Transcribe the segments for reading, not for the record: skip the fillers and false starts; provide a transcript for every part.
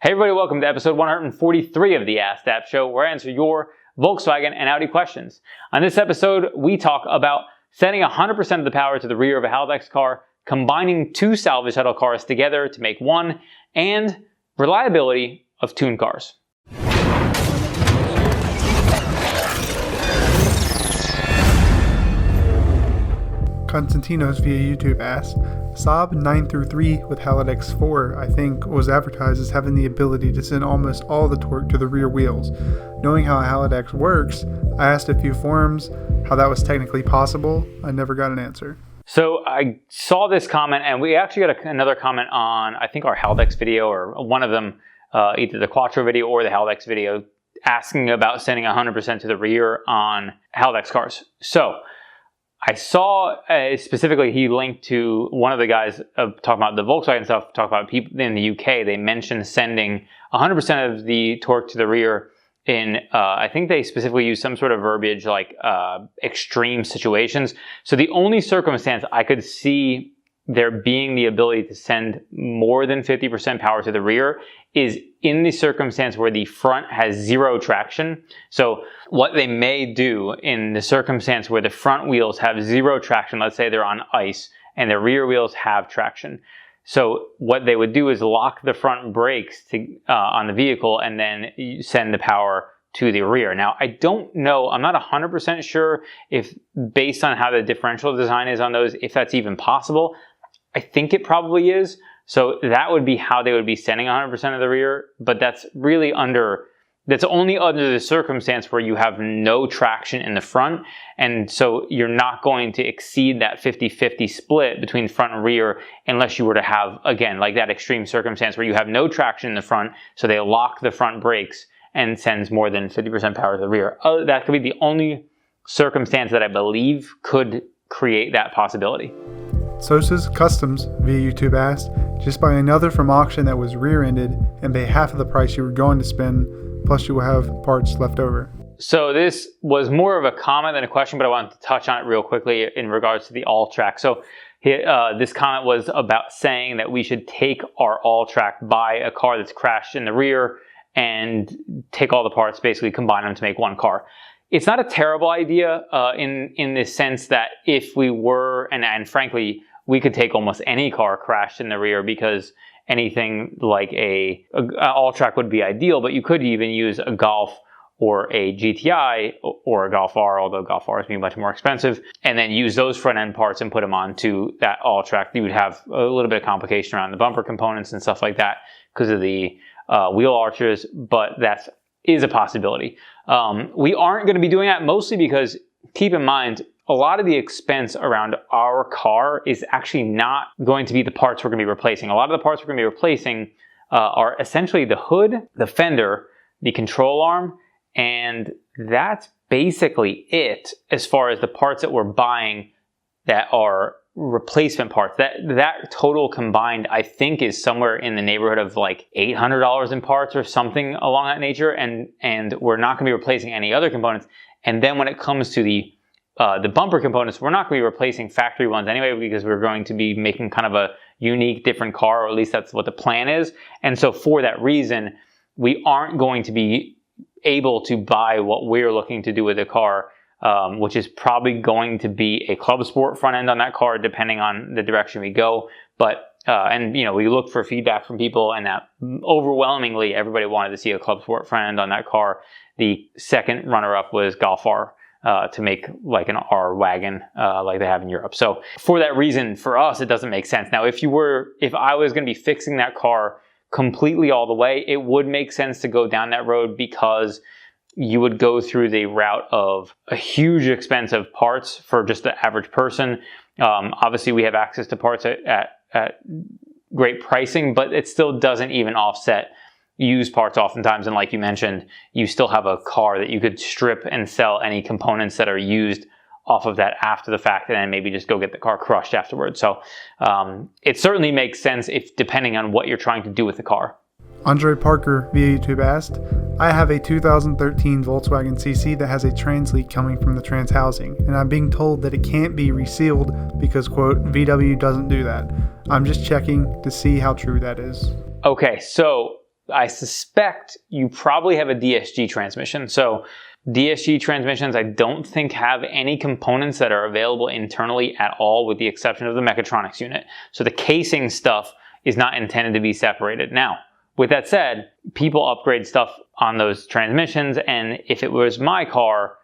Hey everybody, welcome to episode 143 of the AskDAP show, where I answer your Volkswagen and Audi questions. On this episode, we talk about sending 100% of the power to the rear of a Haldex car, combining two salvage title cars together to make one, and reliability of tuned cars. Konstantinos via YouTube asked, Saab 9-3 with Haldex 4, I think, was advertised as having the ability to send almost all the torque to the rear wheels. Knowing how Haldex works, I asked a few forums how that was technically possible. I never got an answer. So I saw this comment, and we actually got another comment on, I think, our Haldex video, or one of them, either the Quattro video or the Haldex video, asking about sending 100% to the rear on Haldex cars. So I saw specifically he linked to one of the guys talking about the Volkswagen stuff, talking about people in the UK. They mentioned sending 100% of the torque to the rear in, I think they specifically used some sort of verbiage like extreme situations. So the only circumstance I could see there being the ability to send more than 50% power to the rear is in the circumstance where the front has zero traction. So what they may do in the circumstance where the front wheels have zero traction, let's say they're on ice, and the rear wheels have traction. So what they would do is lock the front brakes on the vehicle and then send the power to the rear. Now, I don't know, I'm not 100% sure if, based on how the differential design is on those, if that's even possible. I think it probably is. So that would be how they would be sending 100% of the rear, but that's really that's only under the circumstance where you have no traction in the front. And so you're not going to exceed that 50-50 split between front and rear unless you were to have, again, like that extreme circumstance where you have no traction in the front, so they lock the front brakes and sends more than 50% power to the rear. That could be the only circumstance that I believe could create that possibility. SOSA'S CUZTOMS via YouTube asked, just buy another from auction that was rear-ended and pay half of the price you were going to spend, plus you will have parts left over. So this was more of a comment than a question, but I wanted to touch on it real quickly in regards to the all-track. So this comment was about saying that we should take our all-track, buy a car that's crashed in the rear, and take all the parts, basically combine them to make one car. It's not a terrible idea in the sense that if we were, and frankly, we could take almost any car crashed in the rear, because anything like a all-track would be ideal, but you could even use a Golf or a GTI or a Golf R, although Golf R is being much more expensive, and then use those front-end parts and put them onto that all-track. You would have a little bit of complication around the bumper components and stuff like that because of the wheel arches, but that is a possibility. We aren't going to be doing that mostly because, keep in mind, a lot of the expense around our car is actually not going to be the parts we're going to be replacing. A lot of the parts we're going to be replacing are essentially the hood, the fender, the control arm, and that's basically it as far as the parts that we're buying that are replacement parts. That total combined, I think, is somewhere in the neighborhood of like $800 in parts or something along that nature, and we're not going to be replacing any other components. And then when it comes to the bumper components, we're not going to be replacing factory ones anyway, because we're going to be making kind of a unique, different car, or at least that's what the plan is. And so for that reason, we aren't going to be able to buy what we're looking to do with the car, which is probably going to be a Club Sport front end on that car, depending on the direction we go. But and you know, we looked for feedback from people, and that overwhelmingly everybody wanted to see a Club Sport front end on that car. The second runner-up was Golf R, to make like an R wagon like they have in Europe. So for that reason, for us, it doesn't make sense. Now, if I was going to be fixing that car completely all the way, it would make sense to go down that road, because you would go through the route of a huge expense of parts for just the average person. Obviously, we have access to parts at great pricing, but it still doesn't even offset used parts oftentimes. And like you mentioned, you still have a car that you could strip and sell any components that are used off of that after the fact, and then maybe just go get the car crushed afterwards. So it certainly makes sense depending on what you're trying to do with the car. Andre Parker via YouTube asked, I have a 2013 Volkswagen CC that has a trans leak coming from the trans housing, and I'm being told that it can't be resealed because, quote, VW doesn't do that. I'm just checking to see how true that is. Okay, so I suspect you probably have a DSG transmission. So DSG transmissions, I don't think have any components that are available internally at all, with the exception of the mechatronics unit. So the casing stuff is not intended to be separated. Now, with that said, people upgrade stuff on those transmissions, and if it was my car,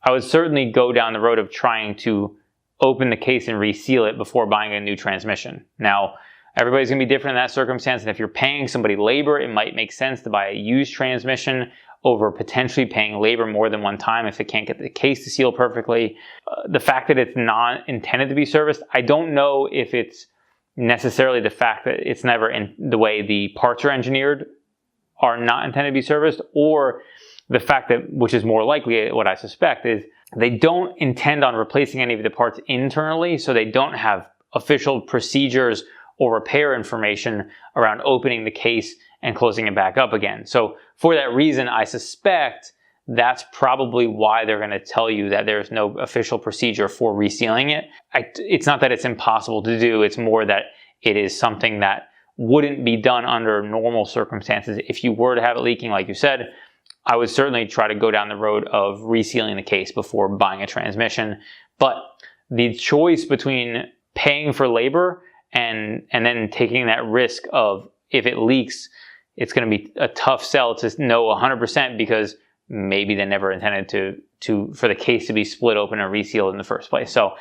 I would certainly go down the road of trying to open the case and reseal it before buying a new transmission. Now, everybody's going to be different in that circumstance, and if you're paying somebody labor, it might make sense to buy a used transmission over potentially paying labor more than one time if it can't get the case to seal perfectly. The fact that it's not intended to be serviced, I don't know if it's necessarily the fact that it's never in the way the parts are engineered are not intended to be serviced, or the fact that, which is more likely what I suspect, is they don't intend on replacing any of the parts internally, so they don't have official procedures or repair information around opening the case and closing it back up again. So for that reason, I suspect that's probably why they're going to tell you that there's no official procedure for resealing it. It's not that it's impossible to do, it's more that it is something that wouldn't be done under normal circumstances. If you were to have it leaking, like you said, I would certainly try to go down the road of resealing the case before buying a transmission. But the choice between paying for labor and then taking that risk of, if it leaks, it's going to be a tough sell to know 100%, because maybe they never intended for the case to be split open and resealed in the first place. So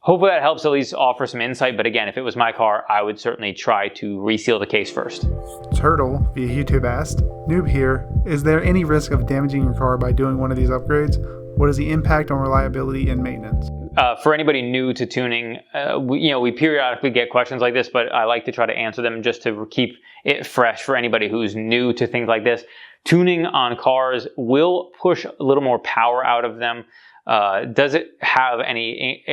hopefully that helps at least offer some insight. But again, if it was my car, I would certainly try to reseal the case first. Turtle via YouTube asked, Noob here, is there any risk of damaging your car by doing one of these upgrades? What is the impact on reliability and maintenance? For anybody new to tuning, we periodically get questions like this, but I like to try to answer them just to keep it fresh for anybody who's new to things like this. Tuning on cars will push a little more power out of them. Does it have any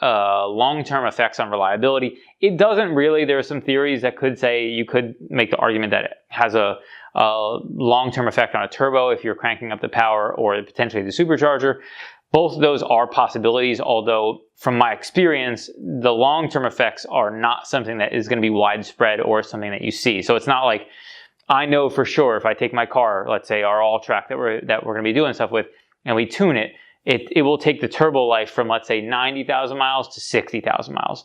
long-term effects on reliability? It doesn't really. There are some theories that could say, you could make the argument that it has a long-term effect on a turbo if you're cranking up the power, or potentially the supercharger. Both of those are possibilities, although from my experience, the long-term effects are not something that is going to be widespread or something that you see. So it's not like, I know for sure if I take my car, let's say our all-track that we're going to be doing stuff with, and we tune it, it will take the turbo life from, let's say, 90,000 miles to 60,000 miles.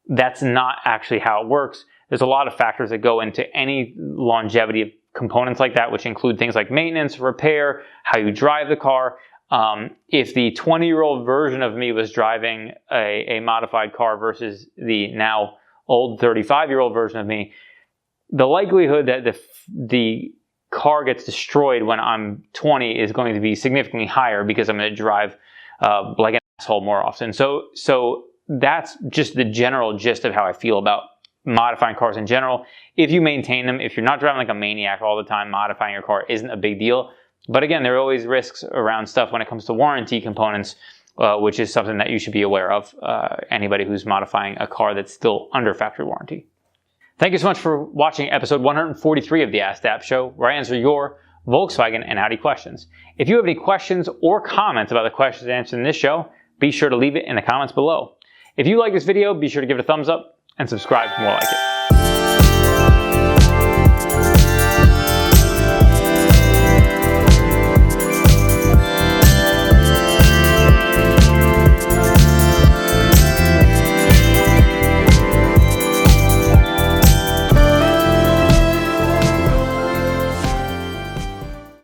That's not actually how it works. There's a lot of factors that go into any longevity of components like that, which include things like maintenance, repair, how you drive the car. If the 20-year-old version of me was driving a modified car versus the now old 35-year-old version of me, the likelihood that the car gets destroyed when I'm 20 is going to be significantly higher, because I'm going to drive like an asshole more often. So that's just the general gist of how I feel about modifying cars in general. If you maintain them, if you're not driving like a maniac all the time, modifying your car isn't a big deal. But again, there are always risks around stuff when it comes to warranty components, which is something that you should be aware of, anybody who's modifying a car that's still under factory warranty. Thank you so much for watching episode 143 of the AskDAP show, where I answer your Volkswagen and Audi questions. If you have any questions or comments about the questions answered in this show, be sure to leave it in the comments below. If you like this video, be sure to give it a thumbs up and subscribe for more like it.